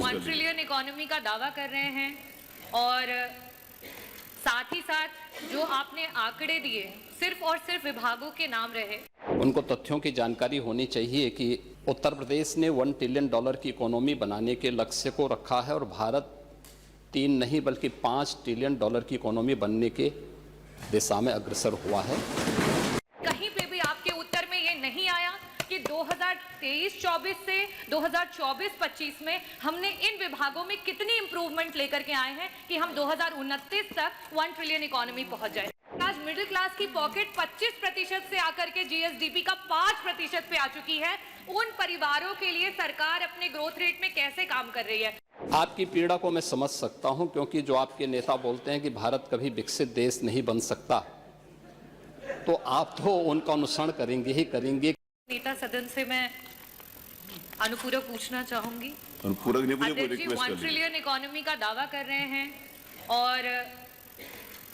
1 trillion economy का दावा कर रहे हैं और साथ ही साथ जो आपने आंकड़े दिए सिर्फ और सिर्फ विभागों के नाम रहे। उनको तथ्यों की जानकारी होनी चाहिए कि उत्तर प्रदेश ने $1 ट्रिलियन की इकोनॉमी बनाने के लक्ष्य को रखा है और भारत 3 नहीं बल्कि $5 ट्रिलियन की इकोनॉमी बनने के दिशा में अग्रसर हुआ है। कहीं पे भी आपके उत्तर में ये नहीं आया कि 2023-24 से 2024-25 में हमने इन विभागों में कितनी इंप्रूवमेंट लेकर के आए हैं कि हम 2029 तक 1 ट्रिलियन इकोनॉमी पहुंच जाए। आज मिडिल क्लास की पॉकेट 25% से आकर के जीएसडीपी का 5% पे आ चुकी है। उन परिवारों के लिए सरकार अपने ग्रोथ रेट में कैसे काम कर रही है? आपकी पीड़ा को मैं समझ सकता हूं, क्योंकि जो आपके नेता बोलते हैं कि भारत कभी विकसित देश नहीं बन सकता, तो आप तो उनका अनुसरण करेंगे ही करेंगे। नेता सदन से मैं अनुपूरक पूछना चाहूंगी। अनुपूरक नहीं, मुझे कोई अध्यक्ष जी रिक्वेस्ट 1 ट्रिलियन इकोनॉमी का दावा कर रहे हैं और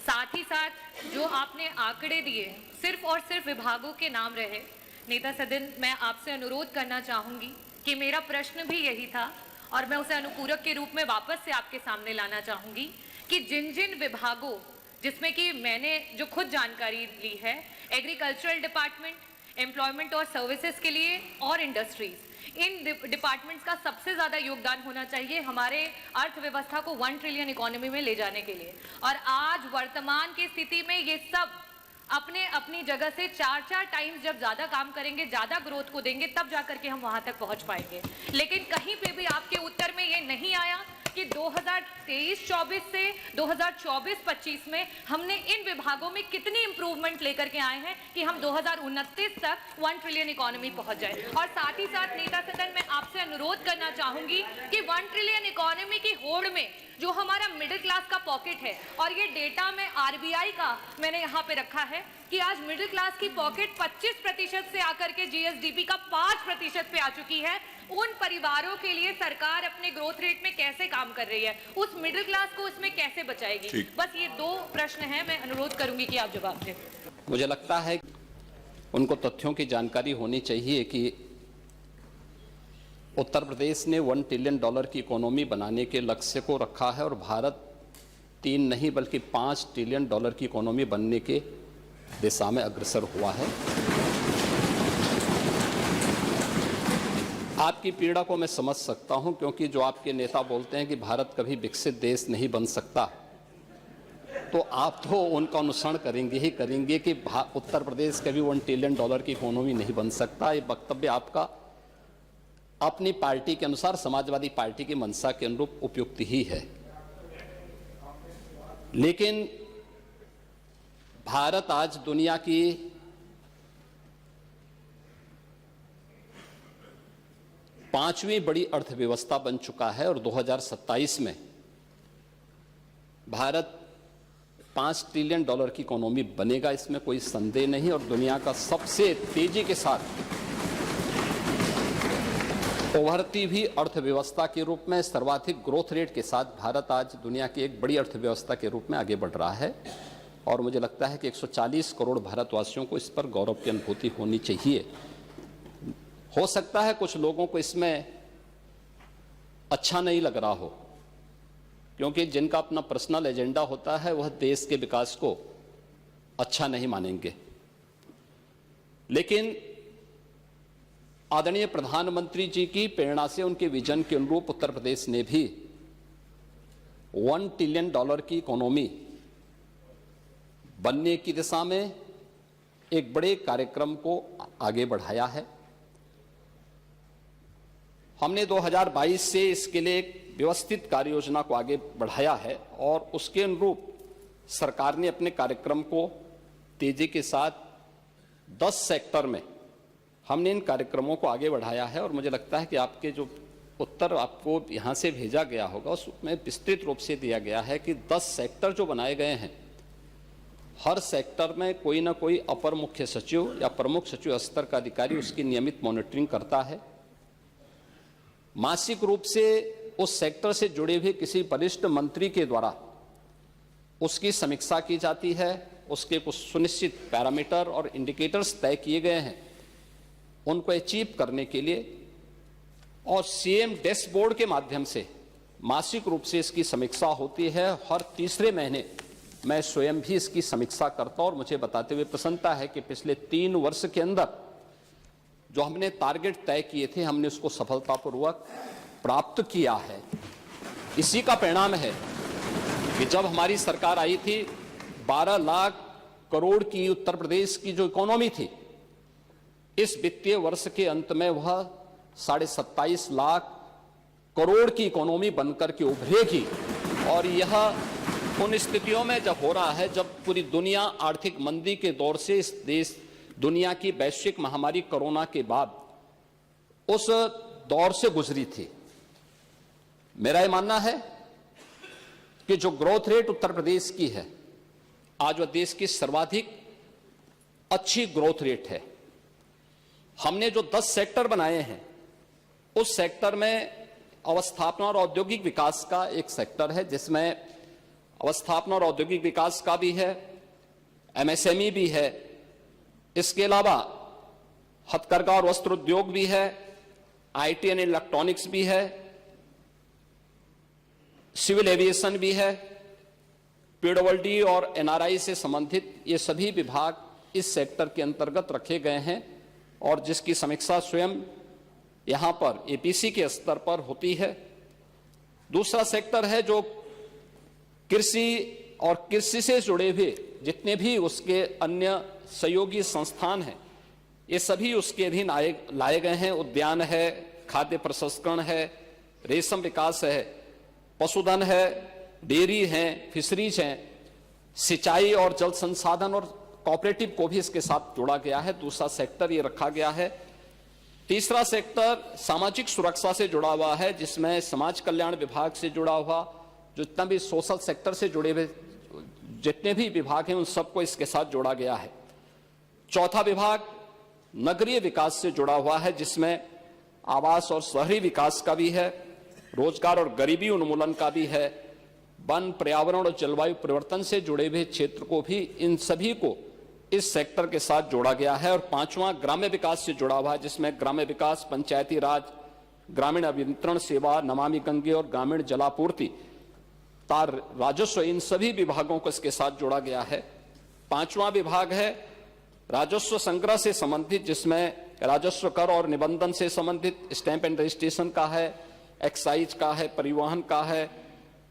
साथ ही साथ जो आपने आंकड़े दिए सिर्फ और सिर्फ विभागों के नाम रहे। नेता सदन, मैं आपसे अनुरोध करना चाहूंगी कि मेरा प्रश्न भी यही था और मैं उसे अनुपूरक के रूप में वापस से आपके सामने लाना चाहूंगी कि जिन जिन विभागों, जिसमें कि मैंने जो खुद जानकारी ली है, एग्रीकल्चरल डिपार्टमेंट, एम्प्लॉयमेंट और सर्विसेज के लिए और इंडस्ट्रीज, इन डिपार्टमेंट्स का सबसे ज्यादा योगदान होना चाहिए हमारे अर्थव्यवस्था को 1 ट्रिलियन इकोनॉमी में ले जाने के लिए। और आज वर्तमान की स्थिति में ये सब अपने अपनी जगह से 4 टाइम्स जब ज्यादा काम करेंगे, ज्यादा ग्रोथ को देंगे, तब जाकर के हम वहां तक पहुंच पाएंगे। लेकिन कहीं पे भी आपके उत्तर में ये नहीं आया कि 2023-24 से 2024-25 में हमने इन विभागों में कितनी इंप्रूवमेंट लेकर के आए हैं कि हम 2029 तक 1 ट्रिलियन इकोनॉमी पहुंच जाए। और साथ ही साथ नेता सदन, मैं आपसे अनुरोध करना चाहूंगी कि 1 ट्रिलियन इकोनॉमी की होड़ में जो हमारा मिडिल क्लास का पॉकेट है, और ये डेटा में आरबीआई का मैंने यहाँ पे रखा है कि आज मिडिल क्लास की पॉकेट 25% से आकर के जीएसडीपी का 5% पे आ चुकी है। उन परिवारों के लिए सरकार अपने ग्रोथ रेट में कैसे काम कर रही है? उस मिडिल क्लास को इसमें कैसे बचाएगी? बस ये 2 प्रश्न हैं, मैं अनुरोध करूंगी कि आप जवाब दें। मुझे लगता है उनको तथ्यों की जानकारी होनी चाहिए कि उत्तर प्रदेश ने $1 ट्रिलियन की इकोनॉमी बनाने के लक्ष्य को रखा है और भारत 3 नहीं बल्कि $5 ट्रिलियन की इकोनॉमी बनने के दिशा में अग्रसर हुआ है। आपकी पीड़ा को मैं समझ सकता हूं, क्योंकि जो आपके नेता बोलते हैं कि भारत कभी विकसित देश नहीं बन सकता, तो आप तो उनका अनुसरण करेंगे ही करेंगे कि उत्तर प्रदेश कभी $1 ट्रिलियन की इकोनॉमी नहीं बन सकता। ये वक्तव्य आपका अपनी पार्टी के अनुसार, समाजवादी पार्टी की मंशा के अनुरूप उपयुक्त ही है। लेकिन भारत आज दुनिया की पांचवी बड़ी अर्थव्यवस्था बन चुका है और 2027 में भारत $5 ट्रिलियन की इकोनॉमी बनेगा, इसमें कोई संदेह नहीं। और दुनिया का सबसे तेजी के साथ उभरती हुई अर्थव्यवस्था के रूप में, सर्वाधिक ग्रोथ रेट के साथ भारत आज दुनिया की एक बड़ी अर्थव्यवस्था के रूप में आगे बढ़ रहा है। और मुझे लगता है कि 140 करोड़ भारतवासियों को इस पर गौरव की अनुभूति होनी चाहिए। हो सकता है कुछ लोगों को इसमें अच्छा नहीं लग रहा हो, क्योंकि जिनका अपना पर्सनल एजेंडा होता है वह देश के विकास को अच्छा नहीं मानेंगे। लेकिन आदरणीय प्रधानमंत्री जी की प्रेरणा से, उनके विजन के अनुरूप उत्तर प्रदेश ने भी $1 ट्रिलियन की इकोनॉमी बनने की दिशा में एक बड़े कार्यक्रम को आगे बढ़ाया है। हमने 2022 से इसके लिए एक व्यवस्थित कार्य योजना को आगे बढ़ाया है और उसके अनुरूप सरकार ने अपने कार्यक्रम को तेजी के साथ 10 सेक्टर में हमने इन कार्यक्रमों को आगे बढ़ाया है। और मुझे लगता है कि आपके जो उत्तर आपको यहाँ से भेजा गया होगा उसमें विस्तृत रूप से दिया गया है कि 10 सेक्टर जो बनाए गए हैं, हर सेक्टर में कोई ना कोई अपर मुख्य सचिव या प्रमुख सचिव स्तर का अधिकारी उसकी नियमित मॉनिटरिंग करता है। मासिक रूप से उस सेक्टर से जुड़े हुए किसी वरिष्ठ मंत्री के द्वारा उसकी समीक्षा की जाती है। उसके कुछ सुनिश्चित पैरामीटर और इंडिकेटर्स तय किए गए हैं। उनको अचीव करने के लिए और सीएम डैशबोर्ड के माध्यम से मासिक रूप से इसकी समीक्षा होती है। हर तीसरे महीने मैं स्वयं भी इसकी समीक्षा करता हूं और मुझे बताते हुए प्रसन्नता है कि पिछले 3 वर्ष के अंदर जो हमने टारगेट तय किए थे, हमने उसको सफलतापूर्वक प्राप्त किया है। इसी का परिणाम है कि जब हमारी सरकार आई थी, 12 लाख करोड़ की उत्तर प्रदेश की जो इकोनॉमी थी, इस वित्तीय वर्ष के अंत में वह 27.5 लाख करोड़ की इकोनॉमी बनकर के उभरेगी। और यह उन स्थितियों में जब हो रहा है जब पूरी दुनिया आर्थिक मंदी के दौर से इस देश दुनिया की वैश्विक महामारी कोरोना के बाद उस दौर से गुजरी थी। मेरा यह मानना है कि जो ग्रोथ रेट उत्तर प्रदेश की है, आज वह देश की सर्वाधिक अच्छी ग्रोथ रेट है। हमने जो 10 सेक्टर बनाए हैं, उस सेक्टर में अवस्थापना और औद्योगिक विकास का एक सेक्टर है, जिसमें अवस्थापना और औद्योगिक विकास का भी है, एमएसएमई भी है, इसके अलावा हथकरघा और वस्त्र उद्योग भी है, आईटी एंड इलेक्ट्रॉनिक्स भी है, सिविल एविएशन भी है, पीडब्ल्यूडी और एनआरआई से संबंधित ये सभी विभाग इस सेक्टर के अंतर्गत रखे गए हैं और जिसकी समीक्षा स्वयं यहां पर एपीसी के स्तर पर होती है। दूसरा सेक्टर है जो कृषि और कृषि से जुड़े हुए जितने भी उसके अन्य सहयोगी संस्थान हैं, ये सभी उसके अधीन लाए गए हैं। उद्यान है, खाद्य प्रसंस्करण है, रेशम विकास है, पशुधन है, डेयरी है, फिशरीज हैं, सिंचाई और जल संसाधन और कोऑपरेटिव को भी इसके साथ जोड़ा गया है। दूसरा सेक्टर ये रखा गया है। तीसरा सेक्टर सामाजिक सुरक्षा से जुड़ा हुआ है, जिसमें समाज कल्याण विभाग से जुड़ा हुआ जितना भी सोशल सेक्टर से जुड़े हुए जितने भी विभाग हैं, उन सबको इसके साथ जोड़ा गया है। चौथा विभाग नगरीय विकास से जुड़ा हुआ है, जिसमें आवास और शहरी विकास का भी है, रोजगार और गरीबी उन्मूलन का भी है, वन, पर्यावरण और जलवायु परिवर्तन से जुड़े हुए क्षेत्र को भी, इन सभी को इस सेक्टर के साथ जोड़ा गया है। और पांचवां ग्राम्य विकास से जुड़ा हुआ है, जिसमें ग्राम्य विकास, पंचायती राज, ग्रामीण अभियंत्रण सेवा, नमामि गंगे और ग्रामीण जलापूर्ति, तार, राजस्व, इन सभी विभागों को इसके साथ जोड़ा गया है। पांचवां विभाग है राजस्व संग्रह से संबंधित, जिसमें राजस्व कर और निबंधन से संबंधित स्टैंप एंड रजिस्ट्रेशन का है, एक्साइज का है, परिवहन का है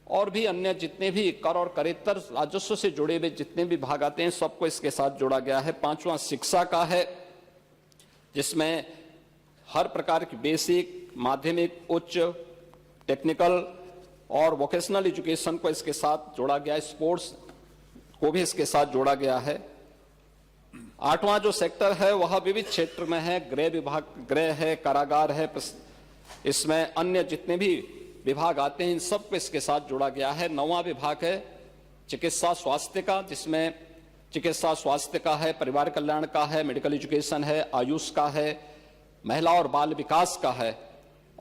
और भी अन्य जितने भी कर और करेतर राजस्व से जुड़े हुए जितने भी विभाग आते हैं, सबको इसके साथ जोड़ा गया है। पांचवां शिक्षा का है, जिसमें हर प्रकार की बेसिक, माध्यमिक, उच्च, टेक्निकल और वोकेशनल एजुकेशन को इसके साथ जोड़ा गया है। स्पोर्ट्स को भी इसके साथ जोड़ा गया है। आठवां जो सेक्टर है वह विविध क्षेत्र में है, गृह विभाग, गृह है, कारागार है, इसमें अन्य जितने भी विभाग आते हैं इन सब को इसके साथ जोड़ा गया है। नौवां विभाग है चिकित्सा स्वास्थ्य का, जिसमें चिकित्सा स्वास्थ्य का है, परिवार कल्याण का है, मेडिकल एजुकेशन है, आयुष का है, महिला और बाल विकास का है।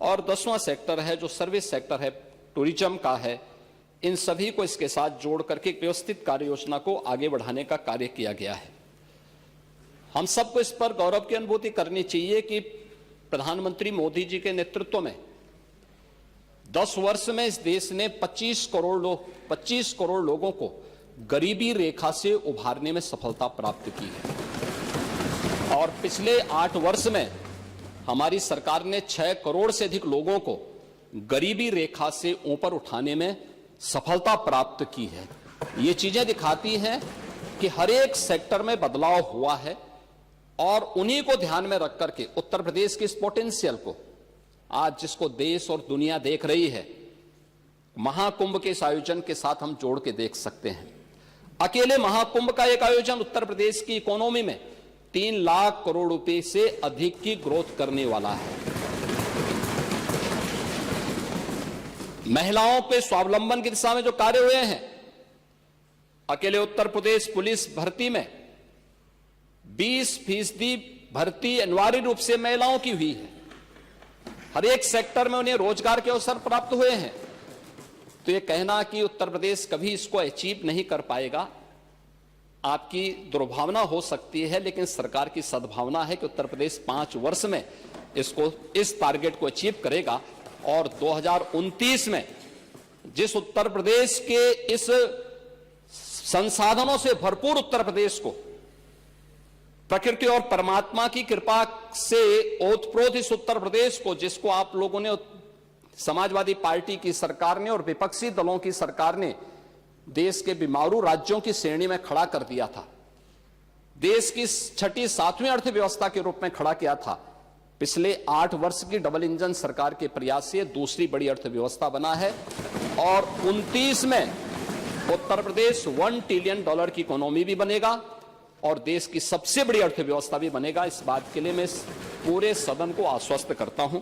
और 10वां सेक्टर है जो सर्विस सेक्टर है, टूरिज्म का है। इन सभी को इसके साथ जोड़ करके एक व्यवस्थित कार्य योजना को आगे बढ़ाने का कार्य किया गया है। हम सबको इस पर गौरव की अनुभूति करनी चाहिए कि प्रधानमंत्री मोदी जी के नेतृत्व में 10 वर्ष में इस देश ने 25 करोड़ लोगों को गरीबी रेखा से उभारने में सफलता प्राप्त की है। और पिछले 8 वर्ष में हमारी सरकार ने 6 करोड़ से अधिक लोगों को गरीबी रेखा से ऊपर उठाने में सफलता प्राप्त की है। ये चीजें दिखाती हैं कि हर एक सेक्टर में बदलाव हुआ है और उन्हीं को ध्यान में रख करके उत्तर प्रदेश की इस पोटेंशियल को आज जिसको देश और दुनिया देख रही है, महाकुंभ के इस आयोजन के साथ हम जोड़ के देख सकते हैं। अकेले महाकुंभ का एक आयोजन उत्तर प्रदेश की इकोनॉमी में 3 लाख करोड़ रुपए से अधिक की ग्रोथ करने वाला है। महिलाओं के स्वावलंबन की दिशा में जो कार्य हुए हैं, अकेले उत्तर प्रदेश पुलिस भर्ती में 20% भर्ती अनिवार्य रूप से महिलाओं की हुई है। हर एक सेक्टर में उन्हें रोजगार के अवसर प्राप्त हुए हैं। तो ये कहना कि उत्तर प्रदेश कभी इसको अचीव नहीं कर पाएगा, आपकी दुर्भावना हो सकती है, लेकिन सरकार की सद्भावना है कि उत्तर प्रदेश 5 वर्ष में इस टारगेट को अचीव करेगा और 2029 में जिस उत्तर प्रदेश के इस संसाधनों से भरपूर उत्तर प्रदेश को प्रकृति और परमात्मा की कृपा से ओतप्रोत इस उत्तर प्रदेश को, जिसको आप लोगों ने, समाजवादी पार्टी की सरकार ने और विपक्षी दलों की सरकार ने देश के बीमारू राज्यों की श्रेणी में खड़ा कर दिया था, देश की छठी सातवीं अर्थव्यवस्था के रूप में खड़ा किया था, पिछले 8 वर्ष की डबल इंजन सरकार के प्रयास से दूसरी बड़ी अर्थव्यवस्था बना है और 29 में उत्तर प्रदेश $1 ट्रिलियन की इकोनॉमी भी बनेगा और देश की सबसे बड़ी अर्थव्यवस्था भी बनेगा। इस बात के लिए मैं पूरे सदन को आश्वस्त करता हूं।